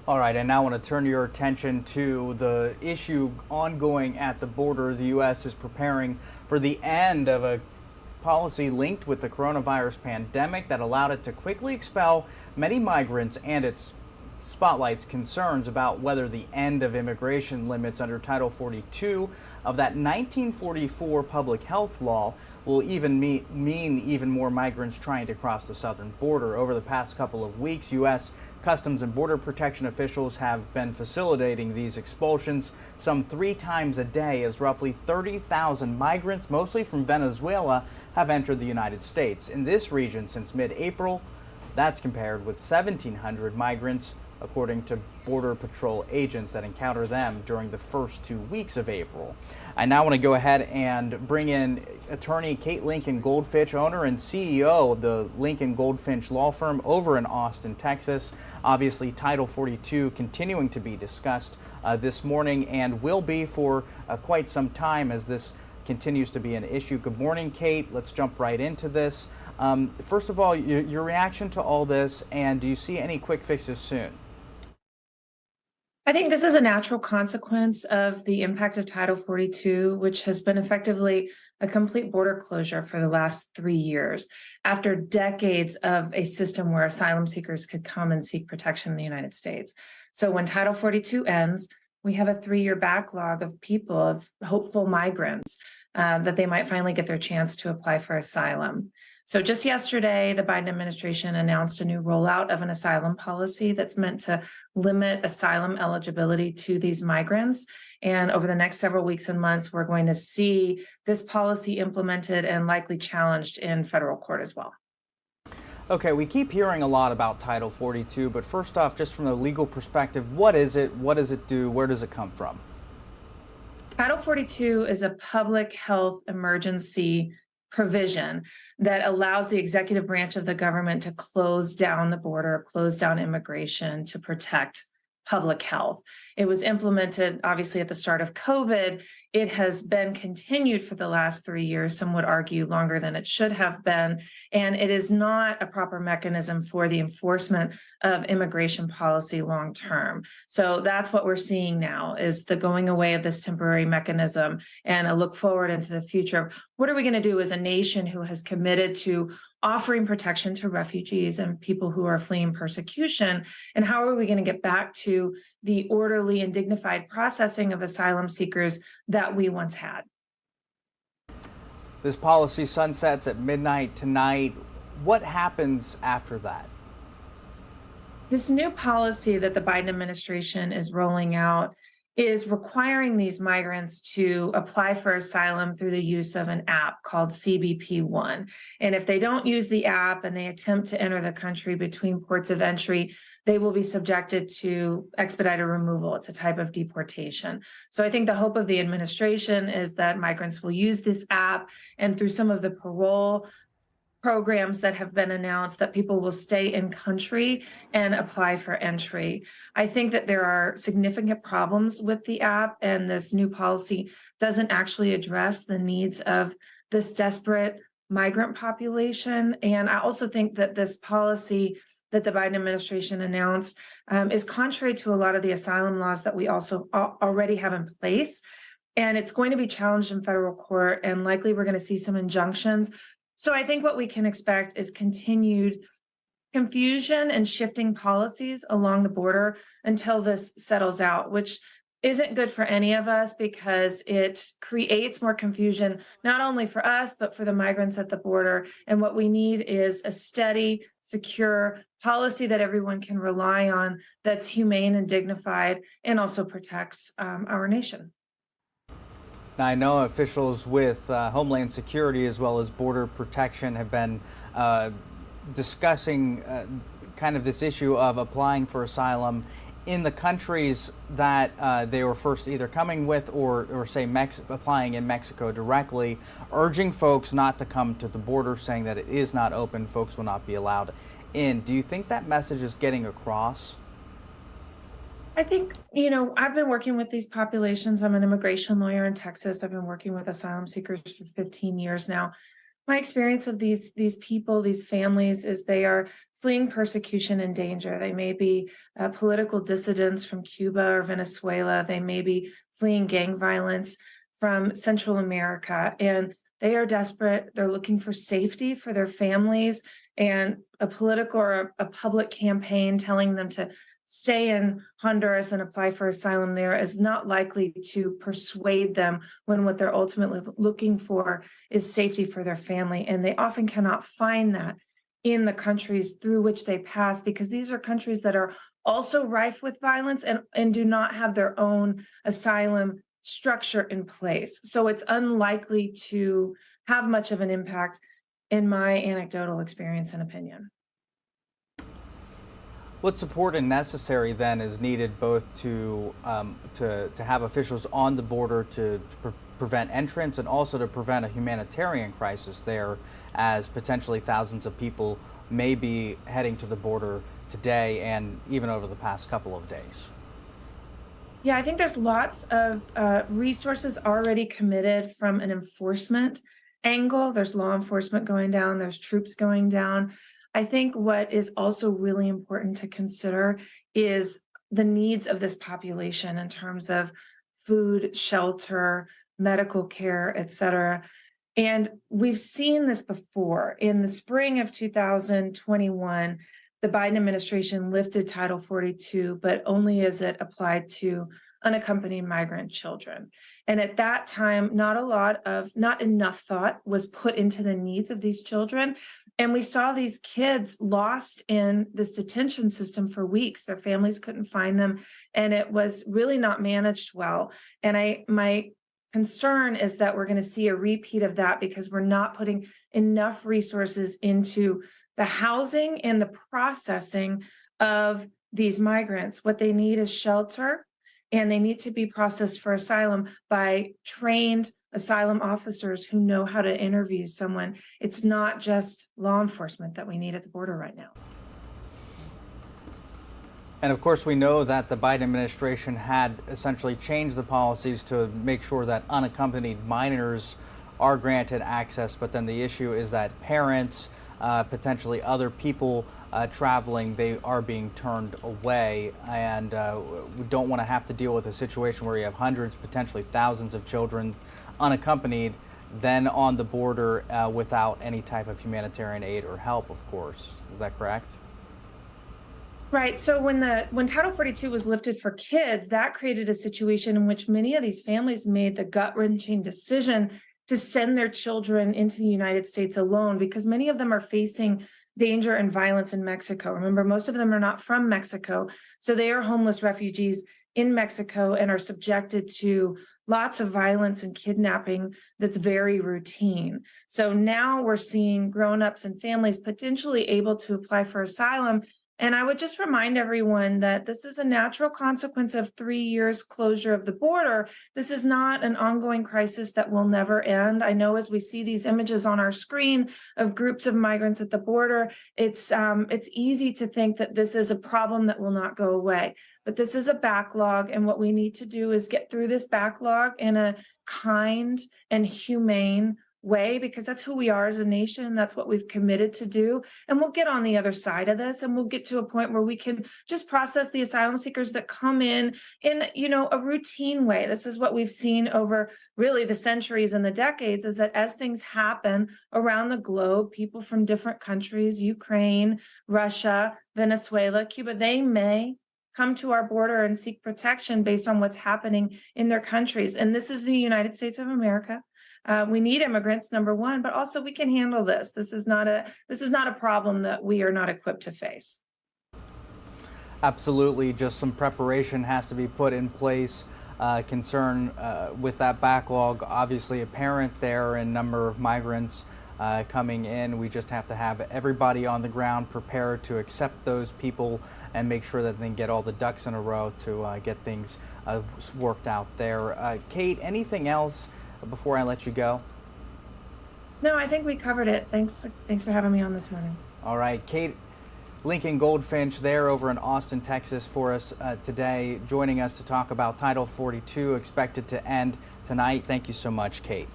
All right, I now want to turn your attention to the issue ongoing at the border. The U.S. is preparing for the end of a policy linked with the coronavirus pandemic that allowed it to quickly expel many migrants, and its spotlights concerns about whether the end of immigration limits under Title 42 of that 1944 public health law will even mean even more migrants trying to cross the southern border. Over the past couple of weeks, U.S. Customs and Border Protection officials have been facilitating these expulsions some 3 times a day, as roughly 30,000 migrants, mostly from Venezuela, have entered the United States. In this region since mid-April, that's compared with 1,700 migrants, according to Border Patrol agents that encounter them during the first 2 weeks of April. I now want to go ahead and bring in attorney Kate Lincoln-Goldfinch, owner and CEO of the Lincoln-Goldfinch law firm over in Austin, Texas. Obviously, Title 42 continuing to be discussed this morning and will be for quite some time as this continues to be an issue. Good morning, Kate. Let's jump right into this. First of all, your reaction to all this, and do you see any quick fixes soon? I think this is a natural consequence of the impact of Title 42, which has been effectively a complete border closure for the last 3 years, after decades of a system where asylum seekers could come and seek protection in the United States. So when Title 42 ends, we have a 3-year backlog of people, of hopeful migrants, that they might finally get their chance to apply for asylum. So just yesterday, the Biden administration announced a new rollout of an asylum policy that's meant to limit asylum eligibility to these migrants. And over the next several weeks and months, we're going to see this policy implemented and likely challenged in federal court as well. Okay, we keep hearing a lot about Title 42, but first off, just from the legal perspective, what is it? What does it do? Where does it come from? Title 42 is a public health emergency provision that allows the executive branch of the government to close down the border, close down immigration to protect public health. It was implemented, obviously, at the start of COVID. It has been continued for the last 3 years, some would argue longer than it should have been, and it is not a proper mechanism for the enforcement of immigration policy long term. So that's what we're seeing now, is the going away of this temporary mechanism and a look forward into the future. What are we going to do as a nation who has committed to offering protection to refugees and people who are fleeing persecution? And how are we going to get back to the orderly and dignified processing of asylum seekers that we once had? This policy sunsets at midnight tonight. What happens after that? This new policy that the Biden administration is rolling out is requiring these migrants to apply for asylum through the use of an app called CBP-1. And if they don't use the app and they attempt to enter the country between ports of entry, they will be subjected to expedited removal. It's a type of deportation. So I think the hope of the administration is that migrants will use this app, and through some of the parole programs that have been announced, that people will stay in country and apply for entry. I think that there are significant problems with the app, and this new policy doesn't actually address the needs of this desperate migrant population. And I also think that this policy that the Biden administration announced is contrary to a lot of the asylum laws that we also already have in place. And it's going to be challenged in federal court, and likely we're going to see some injunctions. So I think what we can expect is continued confusion and shifting policies along the border until this settles out, which isn't good for any of us, because it creates more confusion, not only for us, but for the migrants at the border. And what we need is a steady, secure policy that everyone can rely on, that's humane and dignified, and also protects our nation. Now, I know officials with Homeland Security as well as Border Protection have been discussing kind of this issue of applying for asylum in the countries that they were first either coming with or say applying in Mexico directly, urging folks not to come to the border, saying that it is not open, folks will not be allowed in. Do you think that message is getting across? I think, I've been working with these populations. I'm an immigration lawyer in Texas. I've been working with asylum seekers for 15 years now. My experience of these people, these families, is they are fleeing persecution and danger. They may be political dissidents from Cuba or Venezuela. They may be fleeing gang violence from Central America, and they are desperate. They're looking for safety for their families, and a political or a public campaign telling them to stay in Honduras and apply for asylum there is not likely to persuade them when what they're ultimately looking for is safety for their family. And they often cannot find that in the countries through which they pass, because these are countries that are also rife with violence and do not have their own asylum structure in place. So it's unlikely to have much of an impact in my anecdotal experience and opinion. What support and necessary then is needed both to have officials on the border to prevent entrance and also to prevent a humanitarian crisis there, as potentially thousands of people may be heading to the border today and even over the past couple of days? Yeah, I think there's lots of resources already committed from an enforcement angle. There's law enforcement going down, there's troops going down. I think what is also really important to consider is the needs of this population in terms of food, shelter, medical care, et cetera. And we've seen this before. In the spring of 2021, the Biden administration lifted Title 42, but only as it applied to unaccompanied migrant children. And at that time, not enough thought was put into the needs of these children. And we saw these kids lost in this detention system for weeks. Their families couldn't find them, and it was really not managed well. And my concern is that we're going to see a repeat of that because we're not putting enough resources into the housing and the processing of these migrants. What they need is shelter, and they need to be processed for asylum by trained asylum officers who know how to interview someone. It's not just law enforcement that we need at the border right now. And of course, we know that the Biden administration had essentially changed the policies to make sure that unaccompanied minors are granted access. But then the issue is that parents, potentially other people traveling, they are being turned away. And we don't want to have to deal with a situation where you have hundreds, potentially thousands of children unaccompanied, then on the border without any type of humanitarian aid or help, of course. Is that correct? Right. So when Title 42 was lifted for kids, that created a situation in which many of these families made the gut-wrenching decision to send their children into the United States alone, because many of them are facing danger and violence in Mexico. Remember, most of them are not from Mexico, so they are homeless refugees in Mexico and are subjected to lots of violence and kidnapping that's very routine. So now we're seeing grown-ups and families potentially able to apply for asylum. And I would just remind everyone that this is a natural consequence of 3 years closure of the border. This is not an ongoing crisis that will never end. I know as we see these images on our screen of groups of migrants at the border, it's easy to think that this is a problem that will not go away. But this is a backlog, and what we need to do is get through this backlog in a kind and humane way, because that's who we are as a nation. That's what we've committed to do. And we'll get on the other side of this, and we'll get to a point where we can just process the asylum seekers that come in a routine way. This is what we've seen over really the centuries and the decades, is that as things happen around the globe, people from different countries, Ukraine, Russia, Venezuela, Cuba, they may come to our border and seek protection based on what's happening in their countries. And this is the United States of America. We need immigrants, number one, but also we can handle this. This is not a problem that we are not equipped to face. Absolutely. Just some preparation has to be put in place. Concern with that backlog, obviously apparent there, and number of migrants coming in. We just have to have everybody on the ground prepared to accept those people and make sure that they get all the ducks in a row to get things worked out there. Kate, anything else before I let you go? No, I think we covered it. Thanks for having me on this morning. All right, Kate Lincoln-Goldfinch there over in Austin, Texas for us today, joining us to talk about Title 42 expected to end tonight. Thank you so much, Kate.